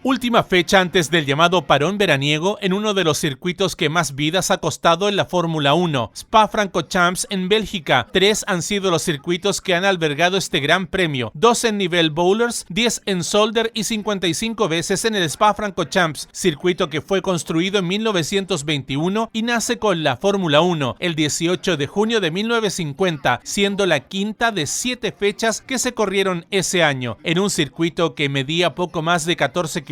Última fecha antes del llamado parón veraniego en uno de los circuitos que más vidas ha costado en la Fórmula 1, Spa-Francorchamps en Bélgica. 3 han sido los circuitos que han albergado este gran premio, 2 en nivel Bowlers, 10 en Zolder y 55 veces en el Spa-Francorchamps, circuito que fue construido en 1921 y nace con la Fórmula 1 el 18 de junio de 1950, siendo la quinta de 7 fechas que se corrieron ese año, en un circuito que medía poco más de 14 kilómetros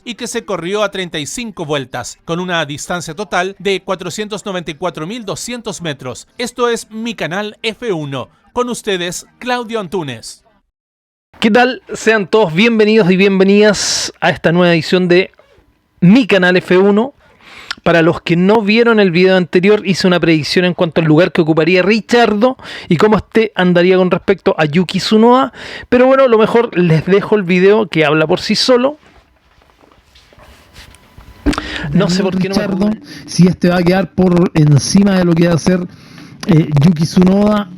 y que se corrió a 35 vueltas, con una distancia total de 494.200 metros. Esto es Mi Canal F1. Con ustedes, Claudio Antunes. ¿Qué tal? Sean todos bienvenidos y bienvenidas a esta nueva edición de Mi Canal F1. Para los que no vieron el video anterior, hice una predicción en cuanto al lugar que ocuparía Richardo y cómo andaría con respecto a Yuki Tsunoda. Pero bueno, lo mejor les dejo el video que habla por sí solo. No sé por qué Richardo, si este va a quedar por encima de lo que va a hacer Yuki Tsunoda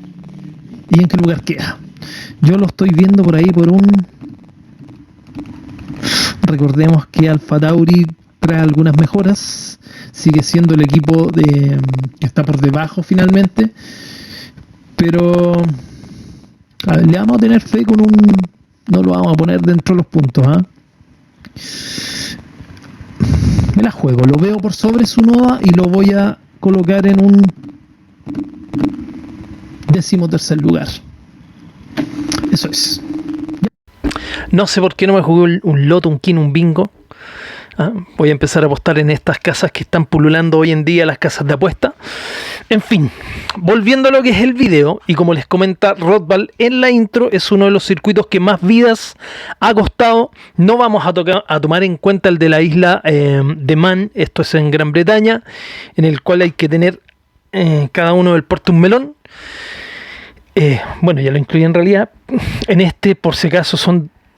y en qué lugar queda. Yo lo estoy viendo por ahí por un... Recordemos que Alfa Tauri trae algunas mejoras, sigue siendo el equipo que está por debajo finalmente, pero a ver, le vamos a tener fe con un... No lo vamos a poner dentro de los puntos, Me la juego, lo veo por sobre Tsunoda y lo voy a colocar en un 13º lugar. Eso es. No sé por qué no me jugué un loto, un kin, un bingo. Voy a empezar a apostar en estas casas que están pululando hoy en día, las casas de apuesta. En fin, volviendo a lo que es el video, y como les comenta Rodval en la intro, es uno de los circuitos que más vidas ha costado. No vamos a tomar en cuenta el de la isla de Man, esto es en Gran Bretaña, en el cual hay que tener cada uno del porte un melón. Bueno, ya lo incluí en realidad. En este, por si acaso,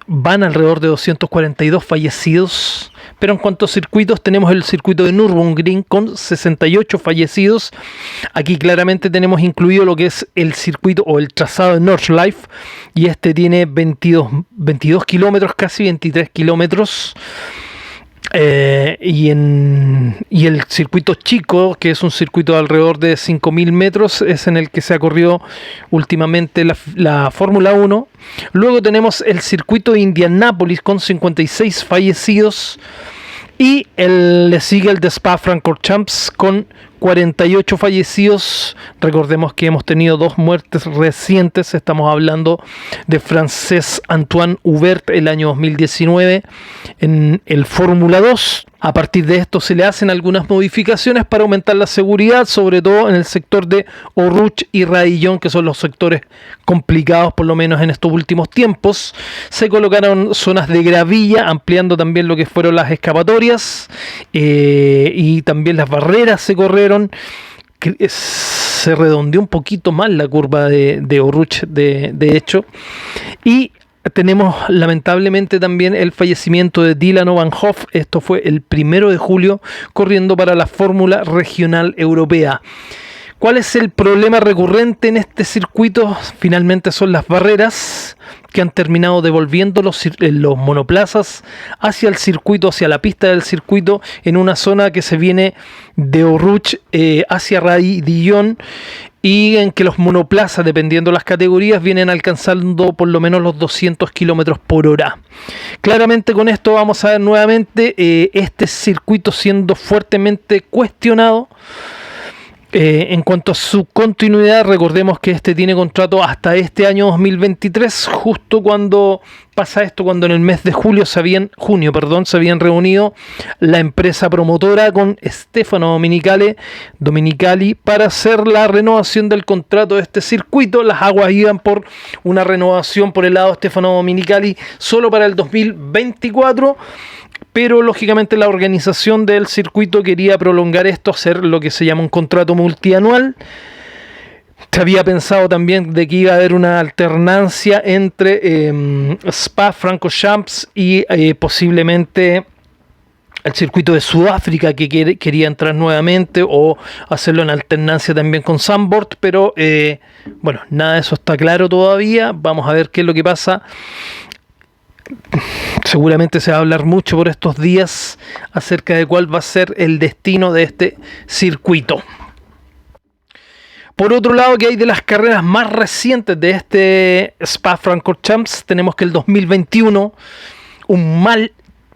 van alrededor de 242 fallecidos. Pero en cuanto a circuitos, tenemos el circuito de Nürburgring con 68 fallecidos. Aquí claramente tenemos incluido lo que es el circuito o el trazado de Nordschleife. Y este tiene 22 kilómetros, casi 23 kilómetros. Y el circuito chico, que es un circuito de alrededor de 5.000 metros, es en el que se ha corrido últimamente la Fórmula 1. Luego tenemos el circuito de Indianápolis con 56 fallecidos. Y le sigue el de Spa-Francorchamps con 48 fallecidos. Recordemos que hemos tenido 2 muertes recientes. Estamos hablando de Frances Antoine Hubert el año 2019 en el Fórmula 2. A partir de esto se le hacen algunas modificaciones para aumentar la seguridad, sobre todo en el sector de Oruch y Radillon, que son los sectores complicados por lo menos en estos últimos tiempos. Se colocaron zonas de gravilla, ampliando también lo que fueron las escapatorias, y también las barreras se corrieron. Se redondeó un poquito más la curva de Oruch, de hecho, y tenemos lamentablemente también el fallecimiento de Dylan Obanhoff. Esto fue el 1 de julio corriendo para la Fórmula Regional Europea. ¿Cuál es el problema recurrente en este circuito? Finalmente son las barreras que han terminado devolviendo los monoplazas hacia el circuito, hacia la pista del circuito, en una zona que se viene de Oruch hacia Radillon, y en que los monoplazas, dependiendo de las categorías, vienen alcanzando por lo menos los 200 kilómetros por hora. Claramente con esto vamos a ver nuevamente este circuito siendo fuertemente cuestionado. En cuanto a su continuidad, recordemos que este tiene contrato hasta este año 2023, justo cuando pasa esto, cuando en el mes de junio se habían reunido la empresa promotora con Stefano Domenicali para hacer la renovación del contrato de este circuito. Las aguas iban por una renovación por el lado de Stefano Domenicali solo para el 2024. Pero lógicamente la organización del circuito quería prolongar esto, hacer lo que se llama un contrato multianual. Se había pensado también de que iba a haber una alternancia entre Spa-Francorchamps y posiblemente el circuito de Sudáfrica, que quería entrar nuevamente, o hacerlo en alternancia también con Zandvoort, pero bueno, nada de eso está claro todavía. Vamos a ver qué es lo que pasa. seguramente se va a hablar mucho por estos días acerca de cuál va a ser el destino de este circuito. Por otro lado, que hay de las carreras más recientes de este Spa-Francorchamps, tenemos que el 2021, un mal,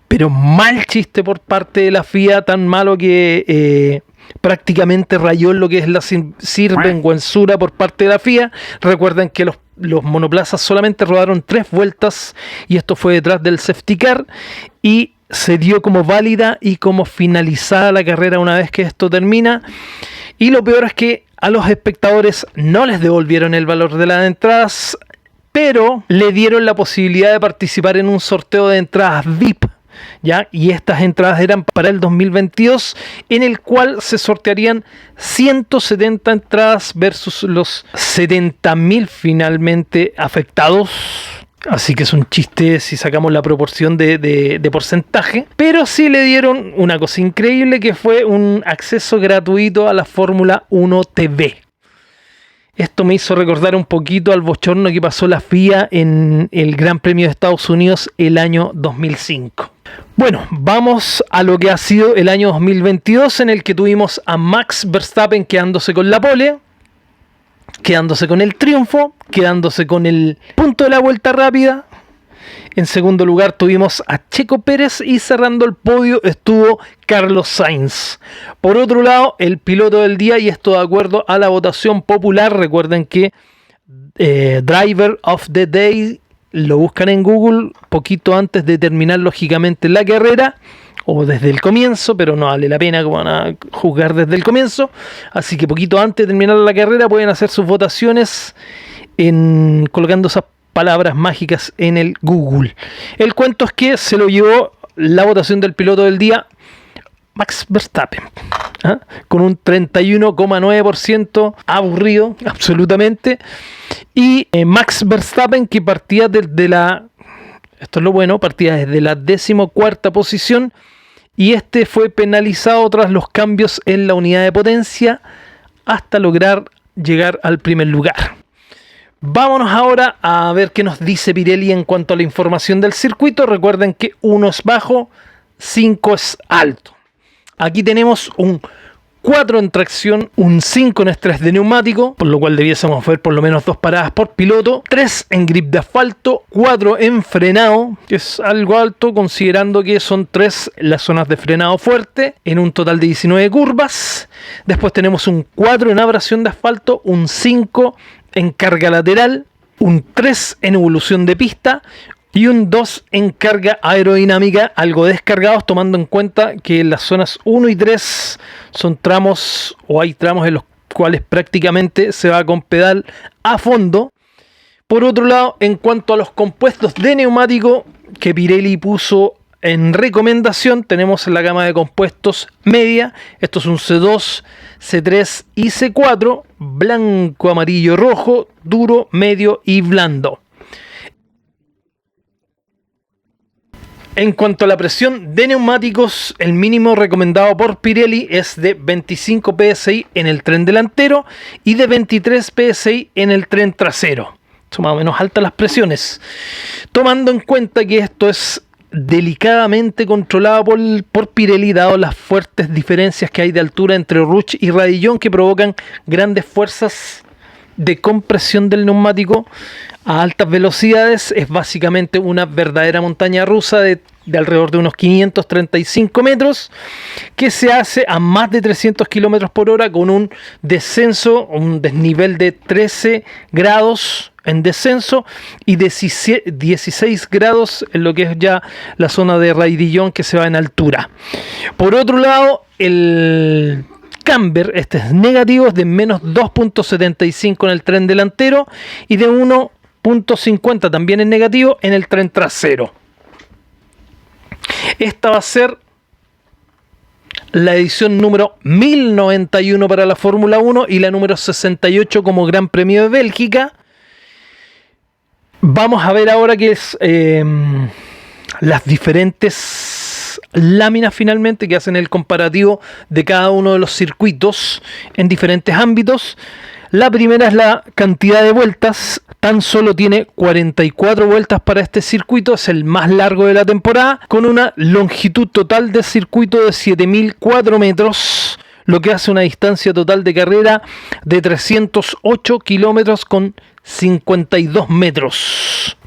pero mal chiste por parte de la FIA, tan malo que prácticamente rayó en lo que es la sinvergüenzura por parte de la FIA. Recuerden que los monoplazas solamente rodaron 3 vueltas y esto fue detrás del safety car y se dio como válida y como finalizada la carrera una vez que esto termina. Y lo peor es que a los espectadores no les devolvieron el valor de las entradas, pero le dieron la posibilidad de participar en un sorteo de entradas VIP, ¿ya? Y estas entradas eran para el 2022, en el cual se sortearían 170 entradas versus los 70.000 finalmente afectados. Así que es un chiste si sacamos la proporción de porcentaje. Pero sí le dieron una cosa increíble, que fue un acceso gratuito a la Fórmula 1 TV. Esto me hizo recordar un poquito al bochorno que pasó la FIA en el Gran Premio de Estados Unidos el año 2005. Bueno, vamos a lo que ha sido el año 2022, en el que tuvimos a Max Verstappen quedándose con la pole, quedándose con el triunfo, quedándose con el punto de la vuelta rápida. En segundo lugar tuvimos a Checo Pérez y cerrando el podio estuvo Carlos Sainz. Por otro lado, el piloto del día, y esto de acuerdo a la votación popular, recuerden que Driver of the Day lo buscan en Google poquito antes de terminar lógicamente la carrera, o desde el comienzo, pero no vale la pena como van a juzgar desde el comienzo. Así que poquito antes de terminar la carrera pueden hacer sus votaciones colocando esas palabras mágicas en el Google. El cuento es que se lo llevó la votación del piloto del día Max Verstappen, con un 31,9%, aburrido absolutamente. Y Max Verstappen, que partía desde la, esto es lo bueno, partía desde la 14ª posición, y este fue penalizado tras los cambios en la unidad de potencia hasta lograr llegar al primer lugar. Vámonos ahora a ver qué nos dice Pirelli en cuanto a la información del circuito. Recuerden que 1 es bajo, 5 es alto. Aquí tenemos un 4 en tracción, un 5 en estrés de neumático, por lo cual debiésemos ver por lo menos 2 paradas por piloto, 3 en grip de asfalto, 4 en frenado, que es algo alto considerando que son 3 las zonas de frenado fuerte, en un total de 19 curvas. Después tenemos un 4 en abrasión de asfalto, un 5 en carga lateral, un 3 en evolución de pista y un 2 en carga aerodinámica, algo descargados, tomando en cuenta que las zonas 1 y 3 son tramos, o hay tramos en los cuales prácticamente se va con pedal a fondo. Por otro lado, en cuanto a los compuestos de neumático que Pirelli puso en recomendación, tenemos la gama de compuestos media. Esto es un C2, C3 y C4, blanco, amarillo, rojo, duro, medio y blando. En cuanto a la presión de neumáticos, el mínimo recomendado por Pirelli es de 25 psi en el tren delantero y de 23 psi en el tren trasero. Son más o menos altas las presiones, tomando en cuenta que esto es delicadamente controlado por Pirelli, dado las fuertes diferencias que hay de altura entre Rouge y Radillon, que provocan grandes fuerzas de compresión del neumático a altas velocidades. Es básicamente una verdadera montaña rusa de alrededor de unos 535 metros, que se hace a más de 300 kilómetros por hora, con un descenso, un desnivel de 13 grados en descenso y 16 grados en lo que es ya la zona de Radillon, que se va en altura. Por otro lado, el camber, este es negativo, es de menos 2.75 en el tren delantero y de 1.50 también en negativo en el tren trasero. Esta va a ser la edición número 1091 para la Fórmula 1 y la número 68 como Gran Premio de Bélgica. Vamos a ver ahora qué es las diferentes láminas finalmente que hacen el comparativo de cada uno de los circuitos en diferentes ámbitos. La primera es la cantidad de vueltas Tan solo tiene 44 vueltas para este circuito, es el más largo de la temporada, con una longitud total de circuito de 7.004 metros, lo que hace una distancia total de carrera de 308 kilómetros con 52 metros.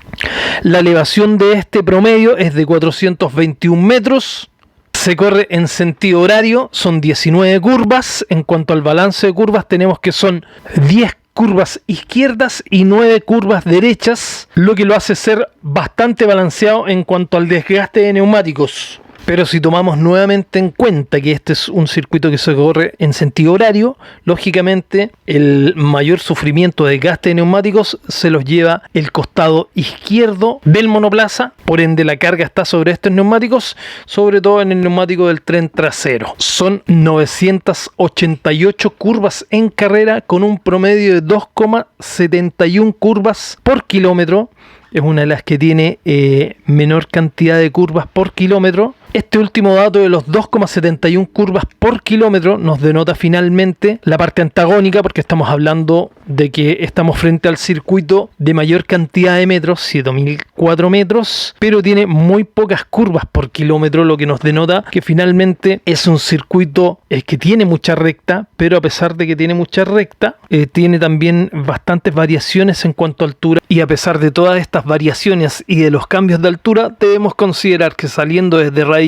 La elevación de este promedio es de 421 metros. Se corre en sentido horario, son 19 curvas. En cuanto al balance de curvas, tenemos que son 10 curvas izquierdas y 9 curvas derechas, lo que lo hace ser bastante balanceado en cuanto al desgaste de neumáticos. Pero si tomamos nuevamente en cuenta que este es un circuito que se corre en sentido horario, lógicamente el mayor sufrimiento de desgaste de neumáticos se los lleva el costado izquierdo del monoplaza, por ende la carga está sobre estos neumáticos, sobre todo en el neumático del tren trasero. Son 988 curvas en carrera con un promedio de 2,71 curvas por kilómetro. Es una de las que tiene menor cantidad de curvas por kilómetro. Este último dato de los 2,71 curvas por kilómetro nos denota finalmente la parte antagónica, porque estamos hablando de que estamos frente al circuito de mayor cantidad de metros, 7.004 metros, pero tiene muy pocas curvas por kilómetro, lo que nos denota que finalmente es un circuito que tiene mucha recta, pero a pesar de que tiene mucha recta, tiene también bastantes variaciones en cuanto a altura, y a pesar de todas estas variaciones y de los cambios de altura, debemos considerar que saliendo desde Raillón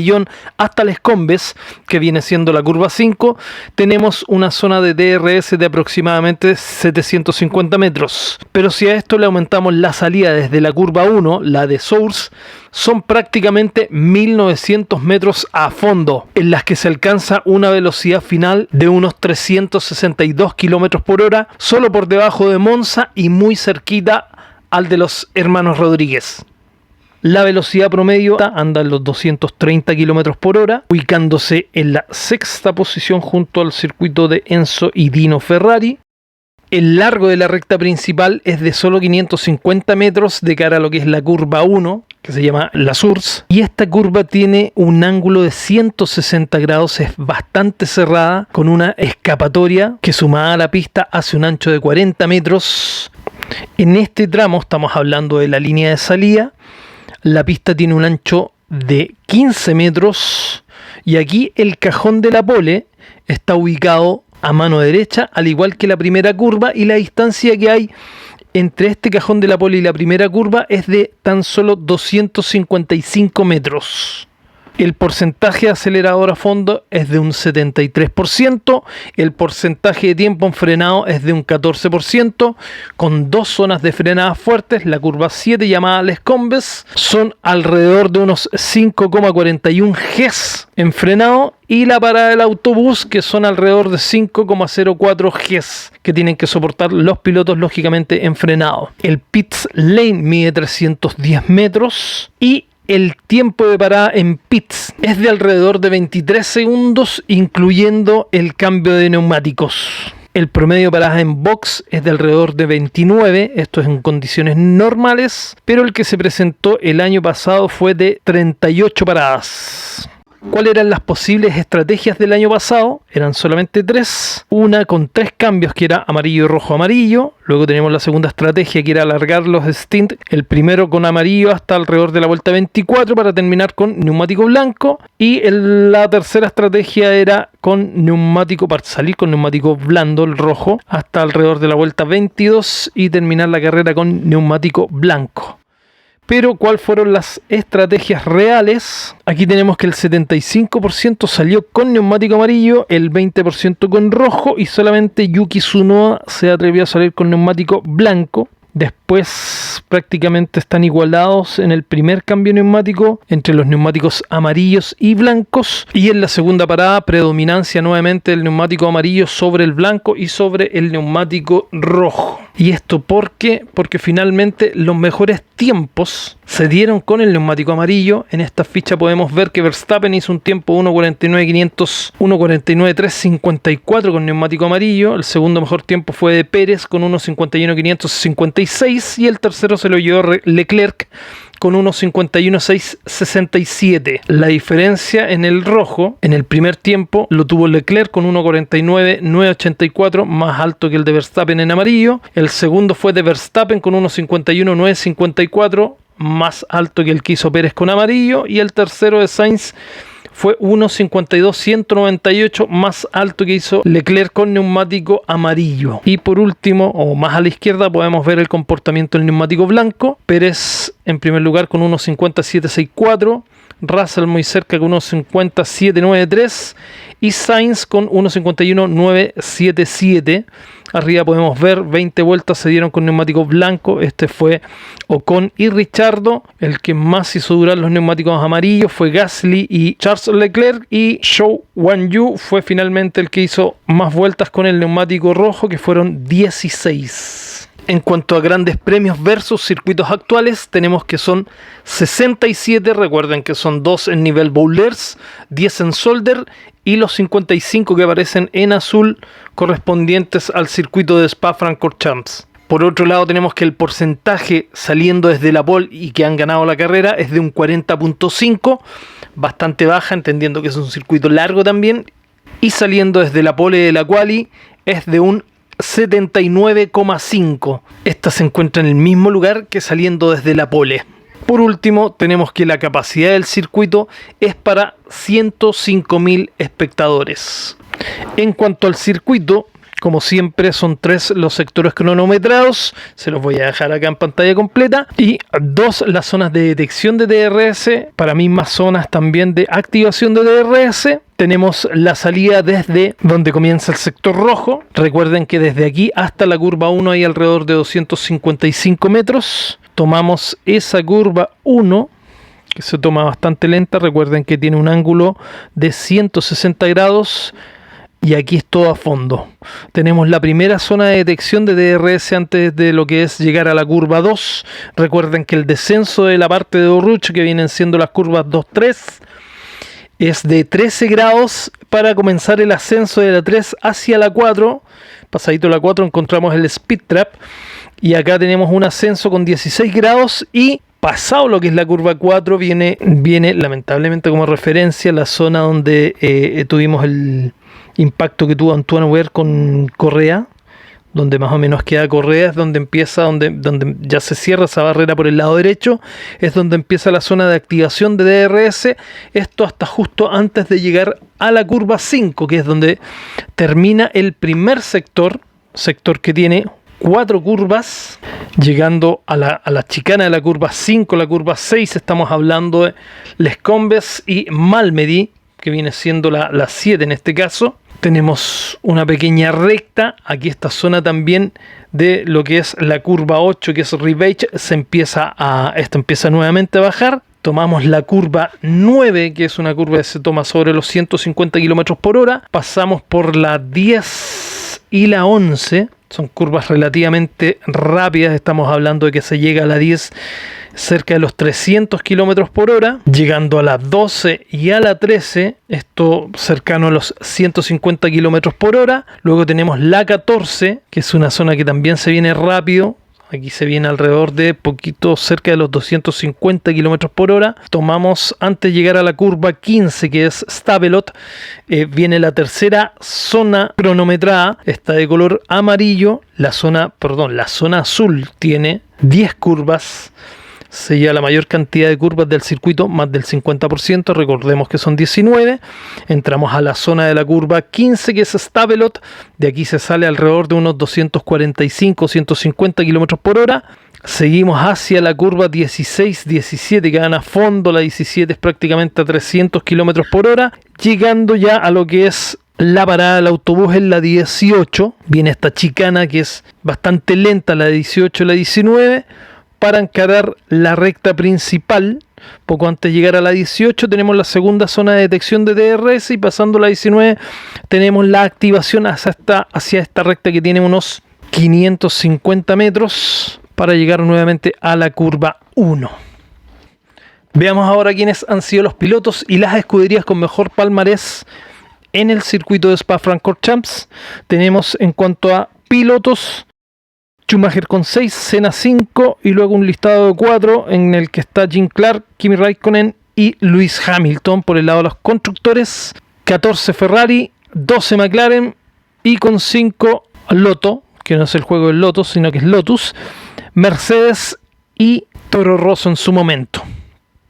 hasta Les Combes, que viene siendo la curva 5, tenemos una zona de DRS de aproximadamente 750 metros. Pero si a esto le aumentamos la salida desde la curva 1, la de Source, son prácticamente 1900 metros a fondo, en las que se alcanza una velocidad final de unos 362 kilómetros por hora, solo por debajo de Monza y muy cerquita al de los hermanos Rodríguez. La velocidad promedio anda en los 230 km por hora, ubicándose en la sexta posición junto al circuito de Enzo y Dino Ferrari. El largo de la recta principal es de solo 550 metros de cara a lo que es la curva 1, que se llama la Source. Y esta curva tiene un ángulo de 160 grados, es bastante cerrada, con una escapatoria que sumada a la pista hace un ancho de 40 metros. En este tramo estamos hablando de la línea de salida. La pista tiene un ancho de 15 metros y aquí el cajón de la pole está ubicado a mano derecha, al igual que la primera curva, y la distancia que hay entre este cajón de la pole y la primera curva es de tan solo 255 metros. El porcentaje de acelerador a fondo es de un 73%, el porcentaje de tiempo en frenado es de un 14%, con dos zonas de frenadas fuertes. La curva 7, llamada Les Combes, son alrededor de unos 5,41 Gs en frenado, y la parada del autobús, que son alrededor de 5,04 Gs, que tienen que soportar los pilotos lógicamente en frenado. El pits lane mide 310 metros y el tiempo de parada en pits es de alrededor de 23 segundos, incluyendo el cambio de neumáticos. El promedio de paradas en box es de alrededor de 29, esto es en condiciones normales, pero el que se presentó el año pasado fue de 38 paradas. ¿Cuáles eran las posibles estrategias del año pasado? Eran solamente 3. Una con 3 cambios, que era amarillo, rojo, amarillo. Luego tenemos la segunda estrategia, que era alargar los stints. El primero con amarillo hasta alrededor de la vuelta 24 para terminar con neumático blanco. Y la tercera estrategia era con neumático, para salir con neumático blando, el rojo, hasta alrededor de la vuelta 22 y terminar la carrera con neumático blanco. Pero ¿cuáles fueron las estrategias reales? Aquí tenemos que el 75% salió con neumático amarillo, el 20% con rojo, y solamente Yuki Tsunoda se atrevió a salir con neumático blanco. Después prácticamente están igualados en el primer cambio neumático entre los neumáticos amarillos y blancos, y en la segunda parada predominancia nuevamente del neumático amarillo sobre el blanco y sobre el neumático rojo. ¿Y esto por qué? Porque finalmente los mejores tiempos se dieron con el neumático amarillo. En esta ficha podemos ver que Verstappen hizo un tiempo 1.49.500, 1.49.354 con neumático amarillo. El segundo mejor tiempo fue de Pérez con 1.51.556 y el tercero se lo llevó Leclerc con 1.51.667. La diferencia en el rojo, en el primer tiempo, lo tuvo Leclerc con 1.49.984, más alto que el de Verstappen en amarillo. El segundo fue de Verstappen con 1.51.954, más alto que el que hizo Pérez con amarillo. Y el tercero de Sainz fue 1.52.198, más alto que hizo Leclerc con neumático amarillo. Y por último, o más a la izquierda, podemos ver el comportamiento del neumático blanco. Pérez en primer lugar con 1.57.64, Russell muy cerca con 1.57.93 y Sainz con 1.51.977. Arriba podemos ver 20 vueltas se dieron con neumático blanco. Este fue Ocon y Richardo. El que más hizo durar los neumáticos amarillos fue Gasly y Charles Leclerc, y Zhou Guanyu fue finalmente el que hizo más vueltas con el neumático rojo, que fueron 16. En cuanto a grandes premios versus circuitos actuales, tenemos que son 67, recuerden que son 2 en nivel bowlers, 10 en solder, y los 55 que aparecen en azul correspondientes al circuito de Spa-Francorchamps. Por otro lado, tenemos que el porcentaje saliendo desde la pole y que han ganado la carrera es de un 40.5, bastante baja, entendiendo que es un circuito largo también, y saliendo desde la pole de la quali es de un 79,5. Esta se encuentra en el mismo lugar que saliendo desde la pole. Por último, tenemos que la capacidad del circuito es para 105.000 espectadores. En cuanto al circuito, como siempre, son 3 los sectores cronometrados, se los voy a dejar acá en pantalla completa, y 2 las zonas de detección de DRS, para mismas zonas también de activación de DRS. Tenemos la salida desde donde comienza el sector rojo. Recuerden que desde aquí hasta la curva 1 hay alrededor de 255 metros. Tomamos esa curva 1, que se toma bastante lenta. Recuerden que tiene un ángulo de 160 grados. Y aquí es todo a fondo. Tenemos la primera zona de detección de DRS antes de lo que es llegar a la curva 2. Recuerden que el descenso de la parte de Oruch, que vienen siendo las curvas 2-3, es de 13 grados para comenzar el ascenso de la 3 hacia la 4. Pasadito la 4 encontramos el Speed Trap. Y acá tenemos un ascenso con 16 grados y pasado lo que es la curva 4 viene lamentablemente como referencia la zona donde tuvimos el impacto que tuvo Antoine Hubert con Correa, donde más o menos queda Correa, es donde empieza, donde ya se cierra esa barrera por el lado derecho, es donde empieza la zona de activación de DRS, esto hasta justo antes de llegar a la curva 5, que es donde termina el primer sector que tiene 4 curvas, llegando a la chicana de la curva 5, la curva 6, estamos hablando de Les Combes y Malmedy, que viene siendo la 7 en este caso. Tenemos una pequeña recta, aquí esta zona también de lo que es la curva 8, que es Rivage, esto empieza nuevamente a bajar. Tomamos la curva 9, que es una curva que se toma sobre los 150 km por hora. Pasamos por la 10 y la 11, son curvas relativamente rápidas, estamos hablando de que se llega a la 10 cerca de los 300 km por hora, llegando a la 12 y a la 13, esto cercano a los 150 km por hora. Luego tenemos la 14, que es una zona que también se viene rápido. Aquí se viene alrededor de poquito cerca de los 250 km por hora. Tomamos antes de llegar a la curva 15, que es Stavelot. Viene la tercera zona cronometrada. Está de color amarillo. La zona azul tiene 10 curvas. Se lleva la mayor cantidad de curvas del circuito, más del 50%, recordemos que son 19. Entramos a la zona de la curva 15, que es Stavelot. De aquí se sale alrededor de unos 245, 150 km por hora. Seguimos hacia la curva 16, 17, que van a fondo. La 17 es prácticamente a 300 km por hora. Llegando ya a lo que es la parada del autobús en la 18. Viene esta chicana que es bastante lenta, la 18 y la 19. Para encarar la recta principal, poco antes de llegar a la 18 tenemos la segunda zona de detección de DRS, y pasando la 19 tenemos la activación hacia esta recta que tiene unos 550 metros para llegar nuevamente a la curva 1. Veamos ahora quiénes han sido los pilotos y las escuderías con mejor palmarés en el circuito de Spa-Francorchamps. Tenemos en cuanto a pilotos Schumacher con 6, Senna 5 y luego un listado de 4 en el que está Jim Clark, Kimi Raikkonen y Lewis Hamilton por el lado de los constructores. 14 Ferrari, 12 McLaren y con 5 Lotto, que no es el juego del Loto, sino que es Lotus, Mercedes y Toro Rosso en su momento.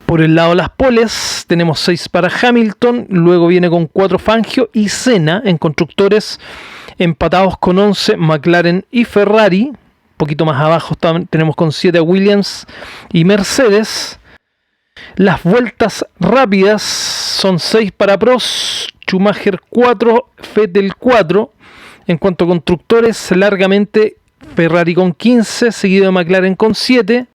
Por el lado de las poles tenemos 6 para Hamilton, luego viene con 4 Fangio y Senna en constructores, empatados con 11 McLaren y Ferrari. Un poquito más abajo tenemos con 7 Williams y Mercedes. Las vueltas rápidas son 6 para Prost, Schumacher 4, Vettel 4. En cuanto a constructores, largamente Ferrari con 15, seguido de McLaren con 7.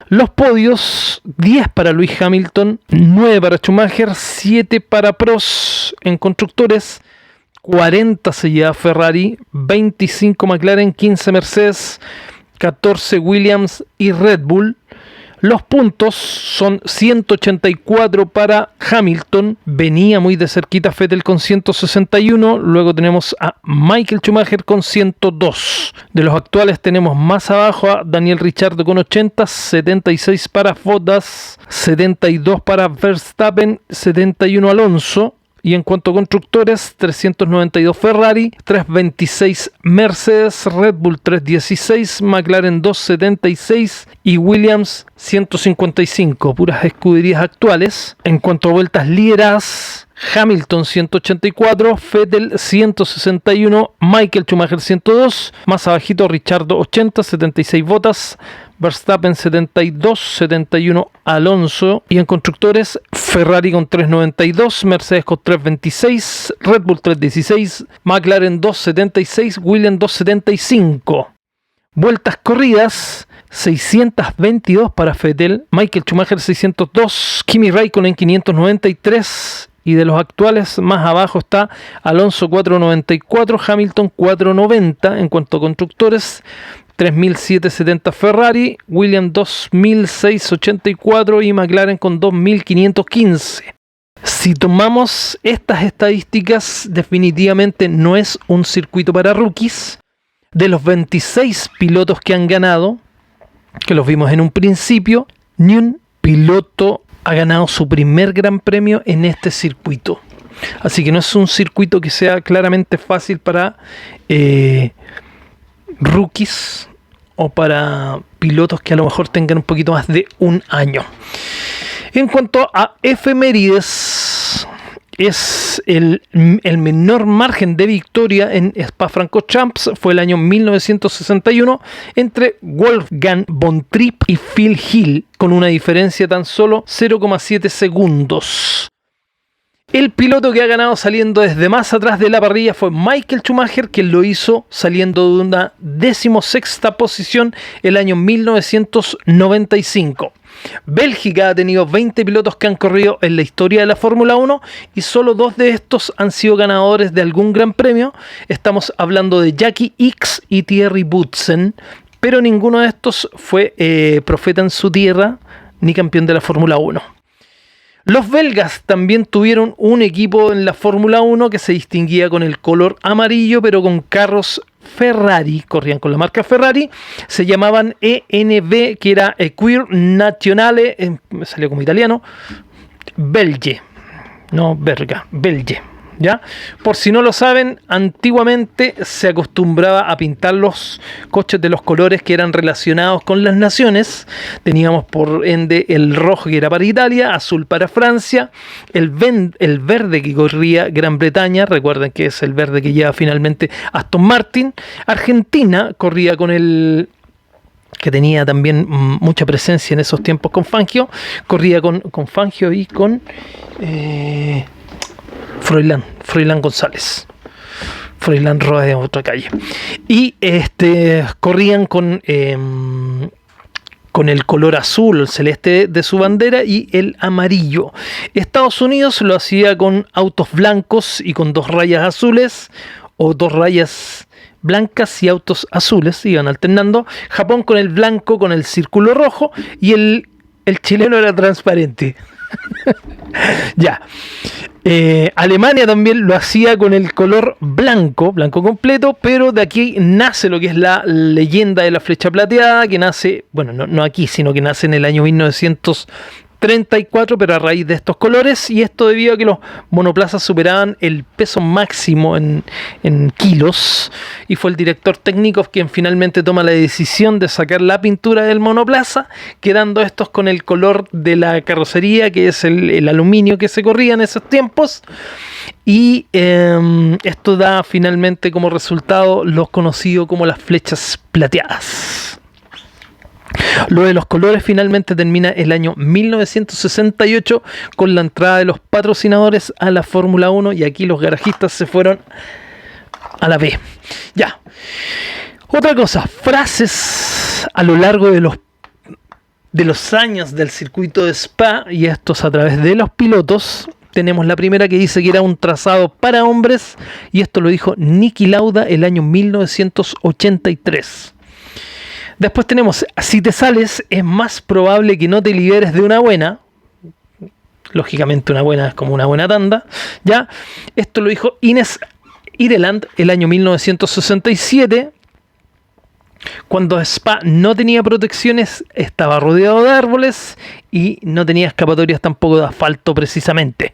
Los podios, 10 para Lewis Hamilton, 9 para Schumacher, 7 para Prost. En constructores, 40 se lleva Ferrari, 25 McLaren, 15 Mercedes, 14 Williams y Red Bull. Los puntos son 184 para Hamilton, venía muy de cerquita Vettel con 161, luego tenemos a Michael Schumacher con 102. De los actuales tenemos más abajo a Daniel Ricciardo con 80, 76 para Bottas, 72 para Verstappen, 71 Alonso. Y en cuanto a constructores, 392 Ferrari, 326 Mercedes, Red Bull 316, McLaren 276 y Williams 155, puras escuderías actuales. En cuanto a vueltas lideradas, Hamilton 184, Vettel 161, Michael Schumacher 102, más abajito Ricciardo 80, 76 Bottas, Verstappen 72, 71 Alonso. Y en constructores, Ferrari con 392, Mercedes con 326, Red Bull 316, McLaren 276, Williams 275. Vueltas corridas, 622 para Vettel, Michael Schumacher 602, Kimi Raikkonen 593. Y de los actuales, más abajo está Alonso 494, Hamilton 490. En cuanto a constructores, 3.770 Ferrari, Williams 2.684 y McLaren con 2.515. Si tomamos estas estadísticas, definitivamente no es un circuito para rookies. De los 26 pilotos que han ganado, que los vimos en un principio, ni un piloto ha ganado su primer gran premio en este circuito. Así que no es un circuito que sea claramente fácil para rookies o para pilotos que a lo mejor tengan un poquito más de un año. En cuanto a efemérides, es el menor margen de victoria en Spa-Francorchamps fue el año 1961 entre Wolfgang von Tripp y Phil Hill, con una diferencia de tan solo 0,7 segundos. El piloto que ha ganado saliendo desde más atrás de la parrilla fue Michael Schumacher, quien lo hizo saliendo de una 16ª posición el año 1995. Bélgica ha tenido 20 pilotos que han corrido en la historia de la Fórmula 1 y solo 2 de estos han sido ganadores de algún gran premio. Estamos hablando de Jackie Ickx y Thierry Boutsen, pero ninguno de estos fue profeta en su tierra ni campeón de la Fórmula 1. Los belgas también tuvieron un equipo en la Fórmula 1 que se distinguía con el color amarillo, pero con carros Ferrari, corrían con la marca Ferrari, se llamaban ENB, que era Ecuir Nazionale, me salió como italiano, Belge, no Berga, Belge. ¿Ya? Por si no lo saben, antiguamente se acostumbraba a pintar los coches de los colores que eran relacionados con las naciones. Teníamos por ende el rojo, que era para Italia, azul para Francia, el verde que corría Gran Bretaña, recuerden que es el verde que lleva finalmente Aston Martin. Argentina corría con el que tenía también mucha presencia en esos tiempos con Fangio, corría con Fangio y con Froilán González. Froilán Roa de otra calle. Y corrían con el color azul, el celeste de su bandera y el amarillo. Estados Unidos lo hacía con autos blancos y con 2 rayas azules o 2 rayas blancas y autos azules, iban alternando. Japón con el blanco con el círculo rojo y el chileno era transparente. Ya. Alemania también lo hacía con el color blanco, blanco completo, pero de aquí nace lo que es la leyenda de la flecha plateada, que nace, bueno, no aquí, sino que nace en el año 1934, pero a raíz de estos colores, y esto debido a que los monoplazas superaban el peso máximo en kilos, y fue el director técnico quien finalmente toma la decisión de sacar la pintura del monoplaza, quedando estos con el color de la carrocería, que es el aluminio que se corría en esos tiempos, y esto da finalmente como resultado los conocidos como las flechas plateadas. Lo de los colores finalmente termina el año 1968 con la entrada de los patrocinadores a la Fórmula 1, y aquí los garajistas se fueron a la B. Ya. Otra cosa, frases a lo largo de los años del circuito de Spa, y estos a través de los pilotos. Tenemos la primera que dice que era un trazado para hombres, y esto lo dijo Niki Lauda el año 1983. Después tenemos, si te sales, es más probable que no te liberes de una buena. Lógicamente una buena es como una buena tanda. ¿Ya? Esto lo dijo Ines Ireland el año 1967. Cuando Spa no tenía protecciones, estaba rodeado de árboles y no tenía escapatorias tampoco de asfalto precisamente.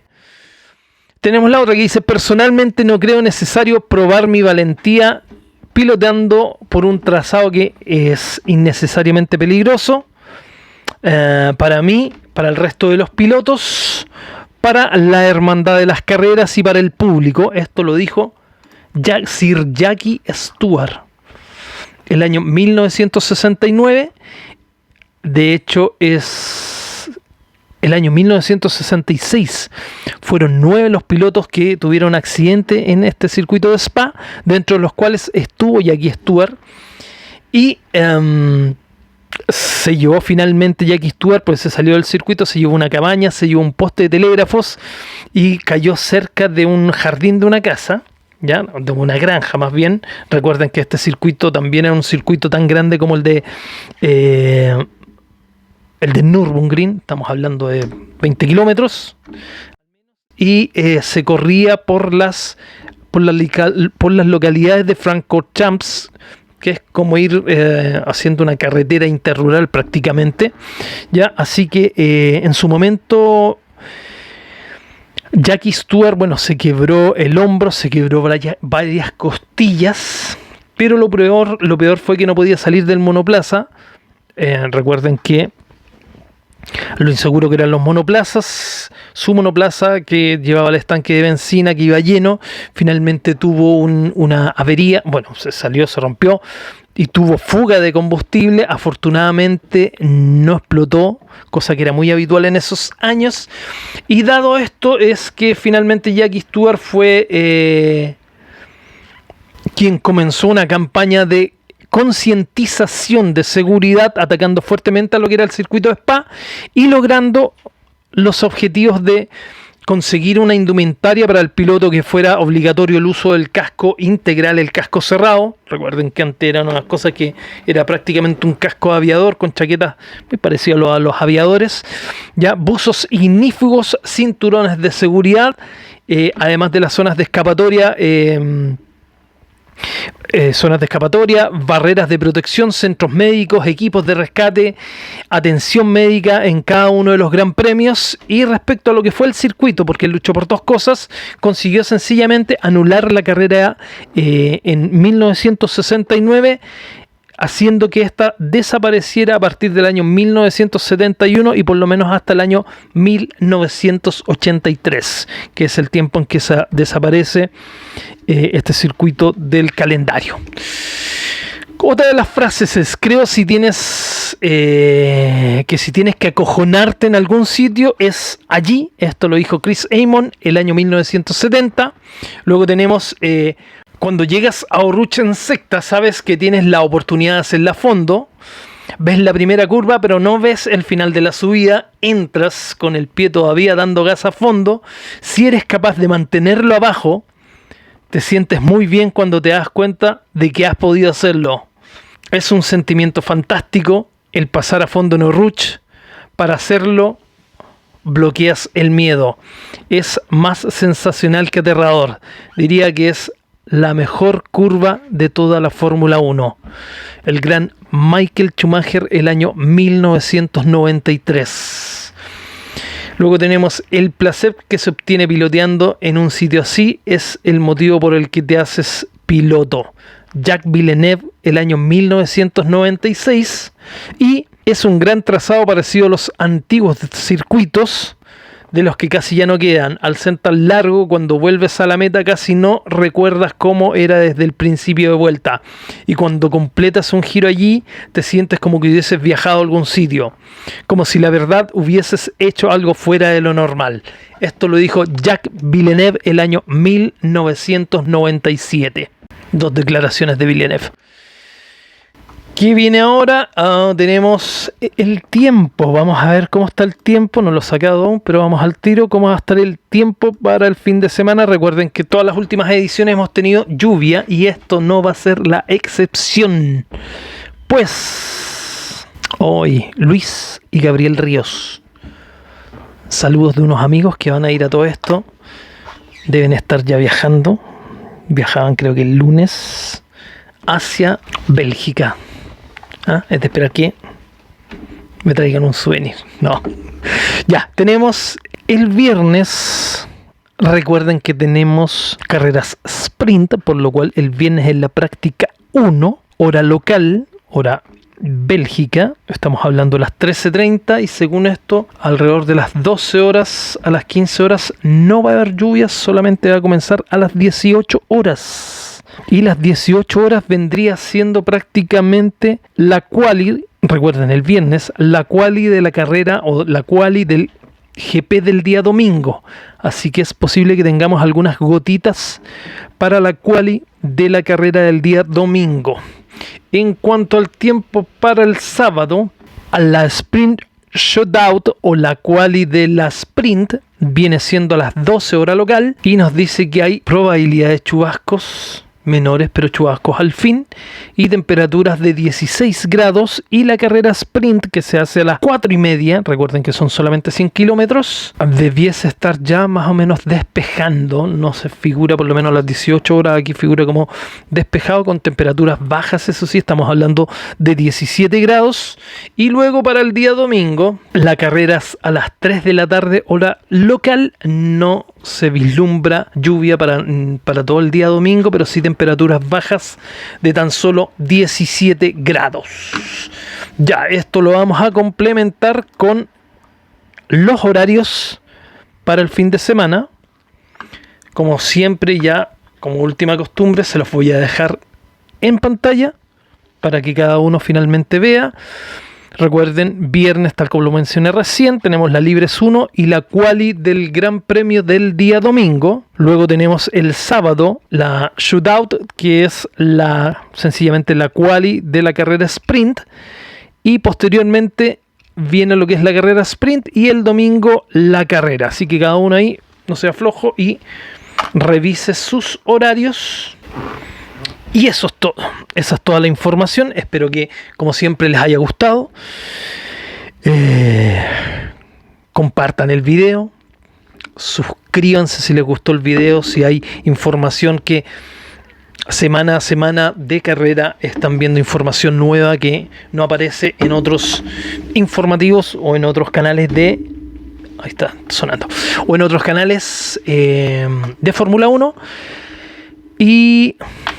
Tenemos la otra que dice, personalmente no creo necesario probar mi valentía piloteando por un trazado que es innecesariamente peligroso para mí, para el resto de los pilotos, para la hermandad de las carreras y para el público. Esto lo dijo Sir Jackie Stewart el año 1969. De hecho es el año 1966. Fueron 9 los pilotos que tuvieron accidente en este circuito de Spa, dentro de los cuales estuvo Jackie Stewart. Y se llevó finalmente Jackie Stewart, pues se salió del circuito, se llevó una cabaña, se llevó un poste de telégrafos y cayó cerca de un jardín de una casa, ¿ya? De una granja más bien. Recuerden que este circuito también era un circuito tan grande como el de Nürburgring, estamos hablando de 20 kilómetros, y se corría por las localidades de Francorchamps, que es como ir haciendo una carretera interrural prácticamente, ¿ya? Así que en su momento Jackie Stewart, bueno, se quebró el hombro, se quebró varias costillas, pero lo peor fue que no podía salir del monoplaza. Recuerden que lo inseguro que eran los monoplazas. Su monoplaza, que llevaba el estanque de benzina que iba lleno, finalmente tuvo una avería. Bueno, se salió, se rompió y tuvo fuga de combustible. Afortunadamente no explotó, cosa que era muy habitual en esos años. Y dado esto es que finalmente Jackie Stewart fue quien comenzó una campaña de concientización de seguridad, atacando fuertemente a lo que era el circuito de Spa y logrando los objetivos de conseguir una indumentaria para el piloto que fuera obligatorio el uso del casco integral, el casco cerrado. Recuerden que antes eran unas cosas que era prácticamente un casco aviador con chaquetas muy parecido a los aviadores, ya, buzos ignífugos, cinturones de seguridad, además de las zonas de escapatoria, barreras de protección, centros médicos, equipos de rescate, atención médica en cada uno de los gran premios. Y respecto a lo que fue el circuito, porque él luchó por dos cosas, consiguió sencillamente anular la carrera en 1969, haciendo que esta desapareciera a partir del año 1971 y por lo menos hasta el año 1983, que es el tiempo en que desaparece este circuito del calendario. Otra de las frases es, creo si tienes que acojonarte en algún sitio es allí. Esto lo dijo Chris Amon el año 1970. Luego tenemos cuando llegas a Oruchen-Secta, sabes que tienes la oportunidad de hacerla a fondo. Ves la primera curva, pero no ves el final de la subida. Entras con el pie todavía dando gas a fondo. Si eres capaz de mantenerlo abajo, te sientes muy bien cuando te das cuenta de que has podido hacerlo. Es un sentimiento fantástico el pasar a fondo en Oruch. Para hacerlo bloqueas el miedo. Es más sensacional que aterrador. Diría que es la mejor curva de toda la Fórmula 1. El gran Michael Schumacher, el año 1993. Luego tenemos el placer que se obtiene piloteando en un sitio así. Es el motivo por el que te haces piloto. Jacques Villeneuve, el año 1996. Y es un gran trazado parecido a los antiguos circuitos, de los que casi ya no quedan. Al ser tan largo, cuando vuelves a la meta casi no recuerdas cómo era desde el principio de vuelta. Y cuando completas un giro allí, te sientes como que hubieses viajado a algún sitio. Como si la verdad hubieses hecho algo fuera de lo normal. Esto lo dijo Jacques Villeneuve el año 1997. Dos declaraciones de Villeneuve. ¿Qué viene ahora? Tenemos el tiempo. Vamos a ver cómo está el tiempo. No lo he sacado aún, pero vamos al tiro. ¿Cómo va a estar el tiempo para el fin de semana? Recuerden que todas las últimas ediciones hemos tenido lluvia y esto no va a ser la excepción. Pues hoy Luis y Gabriel Ríos. Saludos de unos amigos que van a ir a todo esto. Deben estar ya viajando. Viajaban creo que el lunes hacia Bélgica. Es de esperar que me traigan un souvenir. No. Ya, tenemos el viernes. Recuerden que tenemos carreras sprint, por lo cual el viernes es la práctica 1, hora local, hora Bélgica. Estamos hablando de las 13:30 y según esto, alrededor de las 12 horas a las 15 horas no va a haber lluvias, solamente va a comenzar a las 18 horas. Y las 18 horas vendría siendo prácticamente la quali, recuerden el viernes, la quali de la carrera o la quali del GP del día domingo. Así que es posible que tengamos algunas gotitas para la quali de la carrera del día domingo. En cuanto al tiempo para el sábado, a la Sprint Shootout o la quali de la Sprint viene siendo a las 12 horas local y nos dice que hay probabilidad de chubascos menores pero chubascos al fin y temperaturas de 16 grados y la carrera sprint que se hace a las 4:30, recuerden que son solamente 100 kilómetros, debiese estar ya más o menos despejando, no se figura por lo menos a las 18 horas, aquí figura como despejado con temperaturas bajas, eso sí, estamos hablando de 17 grados y luego para el día domingo la carrera es a las 3 de la tarde hora local, no se vislumbra lluvia para todo el día domingo, pero sí temperaturas bajas de tan solo 17 grados. Ya, esto lo vamos a complementar con los horarios para el fin de semana. Como siempre, ya como última costumbre, se los voy a dejar en pantalla para que cada uno finalmente vea. Recuerden, viernes, tal como lo mencioné recién, tenemos la Libres 1 y la quali del Gran Premio del día domingo. Luego tenemos el sábado la Shootout, que es sencillamente la quali de la carrera sprint. Y posteriormente viene lo que es la carrera sprint y el domingo la carrera. Así que cada uno ahí no sea flojo y revise sus horarios. Y eso es todo. Esa es toda la información. Espero que, como siempre, les haya gustado. Compartan el video. Suscríbanse si les gustó el video. Si hay información que semana a semana de carrera están viendo información nueva que no aparece en otros informativos o en otros canales de... Ahí está sonando. O en otros canales de Fórmula 1. Y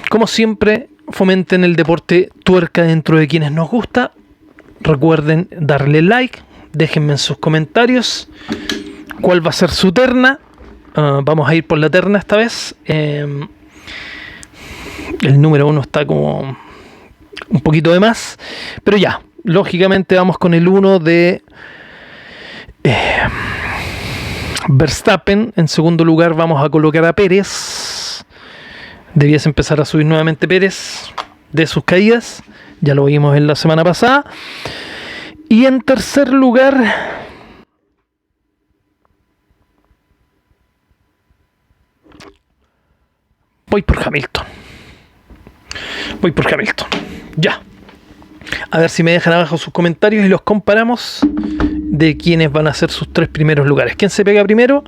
como siempre, fomenten el deporte tuerca dentro de quienes nos gusta. Recuerden darle like, déjenme en sus comentarios cuál va a ser su terna. Vamos a ir por la terna esta vez. El número 1 está como un poquito de más, pero ya, lógicamente vamos con el 1 de Verstappen. En segundo lugar vamos a colocar a Pérez. Debiese empezar a subir nuevamente Pérez de sus caídas. Ya lo vimos en la semana pasada. Y en tercer lugar... Voy por Hamilton. Ya. A ver si me dejan abajo sus comentarios y los comparamos. de quiénes van a ser sus 3 primeros lugares. ¿Quién se pega primero?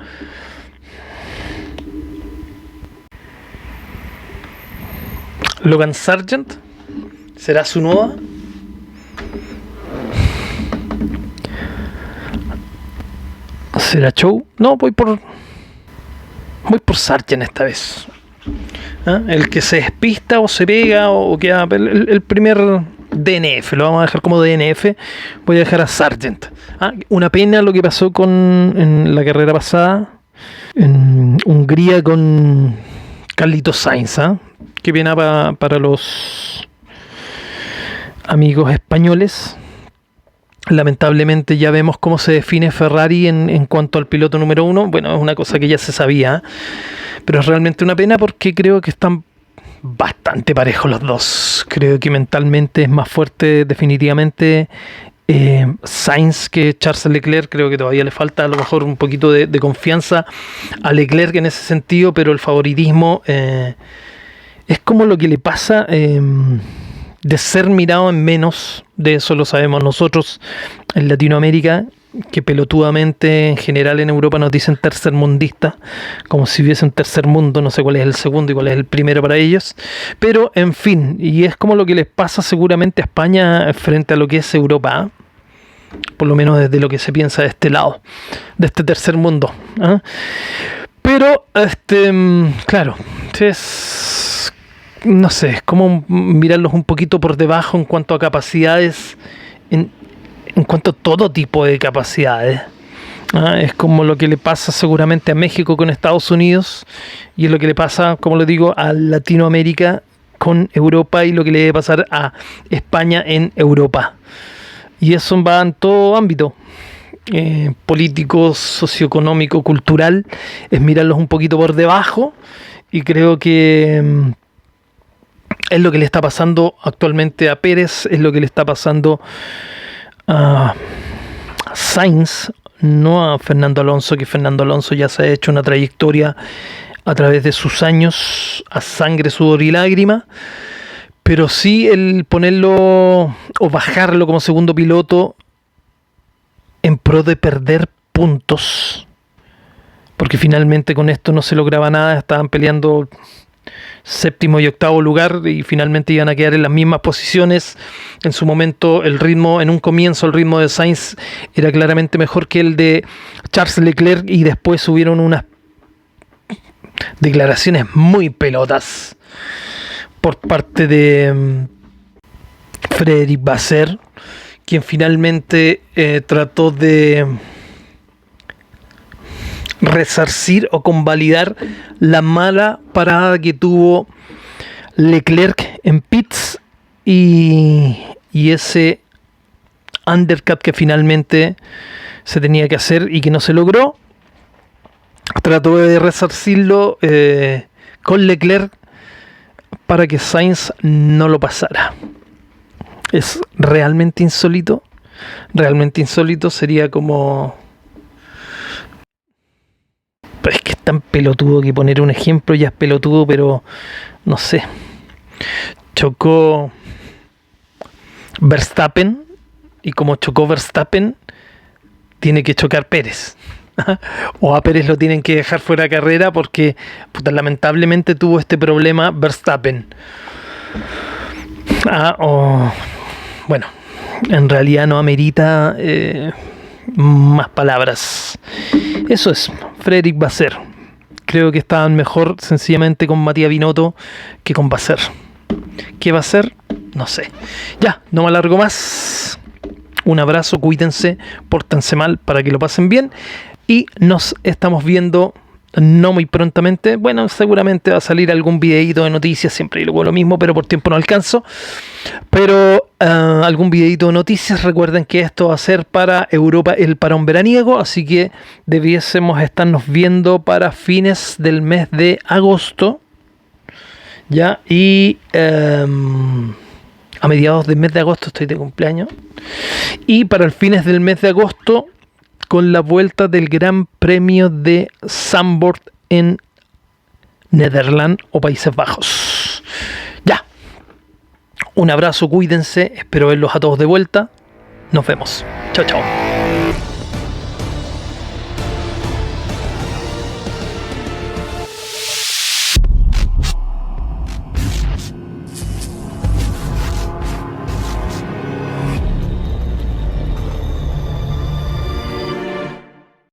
Logan Sargent. ¿Será su nueva? ¿Será Show? No, voy por Sargent esta vez. ¿Ah? El que se despista o se pega o queda el primer DNF, lo vamos a dejar como DNF. Voy a dejar a Sargent. Una pena lo que pasó en la carrera pasada en Hungría con Carlitos Sainz. Qué pena para los amigos españoles. Lamentablemente ya vemos cómo se define Ferrari en cuanto al piloto número 1. Bueno, es una cosa que ya se sabía, pero es realmente una pena porque creo que están bastante parejos los dos. Creo que mentalmente es más fuerte definitivamente Sainz que Charles Leclerc. Creo que todavía le falta a lo mejor un poquito de confianza a Leclerc en ese sentido, pero el favoritismo es como lo que le pasa de ser mirado en menos. De eso lo sabemos nosotros en Latinoamérica, que pelotudamente en general en Europa nos dicen tercermundistas, como si hubiese un tercer mundo, no sé cuál es el segundo y cuál es el primero para ellos, pero en fin, y es como lo que les pasa seguramente a España frente a lo que es Europa, por lo menos desde lo que se piensa de este lado, de este tercer mundo. Pero, claro, no sé, es como mirarlos un poquito por debajo en cuanto a capacidades, en cuanto a todo tipo de capacidades. Es como lo que le pasa seguramente a México con Estados Unidos, y es lo que le pasa, como le digo, a Latinoamérica con Europa, y lo que le debe pasar a España en Europa. Y eso va en todo ámbito. Político, socioeconómico, cultural, es mirarlos un poquito por debajo, y creo que es lo que le está pasando actualmente a Pérez, es lo que le está pasando a Sainz, no a Fernando Alonso, que Fernando Alonso ya se ha hecho una trayectoria a través de sus años a sangre, sudor y lágrima, pero sí el ponerlo o bajarlo como segundo piloto en pro de perder puntos, porque finalmente con esto no se lograba nada. Estaban peleando séptimo y octavo lugar y finalmente iban a quedar en las mismas posiciones. En su momento en un comienzo el ritmo de Sainz era claramente mejor que el de Charles Leclerc, y después hubieron unas declaraciones muy pelotas por parte de Frédéric Vasseur, quien finalmente trató de resarcir o convalidar la mala parada que tuvo Leclerc en pits y ese undercut que finalmente se tenía que hacer y que no se logró. Trató de resarcirlo con Leclerc para que Sainz no lo pasara. Es realmente insólito. Realmente insólito. Sería como... Es que es tan pelotudo que poner un ejemplo ya es pelotudo, pero no sé. Chocó Verstappen, y como chocó Verstappen, tiene que chocar Pérez. O a Pérez lo tienen que dejar fuera de carrera porque lamentablemente tuvo este problema Verstappen. Bueno, en realidad no amerita más palabras. Eso es, Frédéric Vasseur. Creo que estaban mejor sencillamente con Matías Binotto que con Vasseur. ¿Qué va a hacer? No sé. Ya, no me alargo más. Un abrazo, cuídense, pórtense mal para que lo pasen bien. Y nos estamos viendo no muy prontamente. Bueno, seguramente va a salir algún videíto de noticias, siempre digo lo mismo, pero por tiempo no alcanzo. Pero algún videíto de noticias. Recuerden que esto va a ser para Europa el parón veraniego, así que debiésemos estarnos viendo para fines del mes de agosto. Ya, y a mediados del mes de agosto estoy de cumpleaños. Y para el fines del mes de agosto, con la vuelta del Gran Premio de Zandvoort en Nederland o Países Bajos. Ya. Un abrazo, cuídense. Espero verlos a todos de vuelta. Nos vemos. Chao, chao.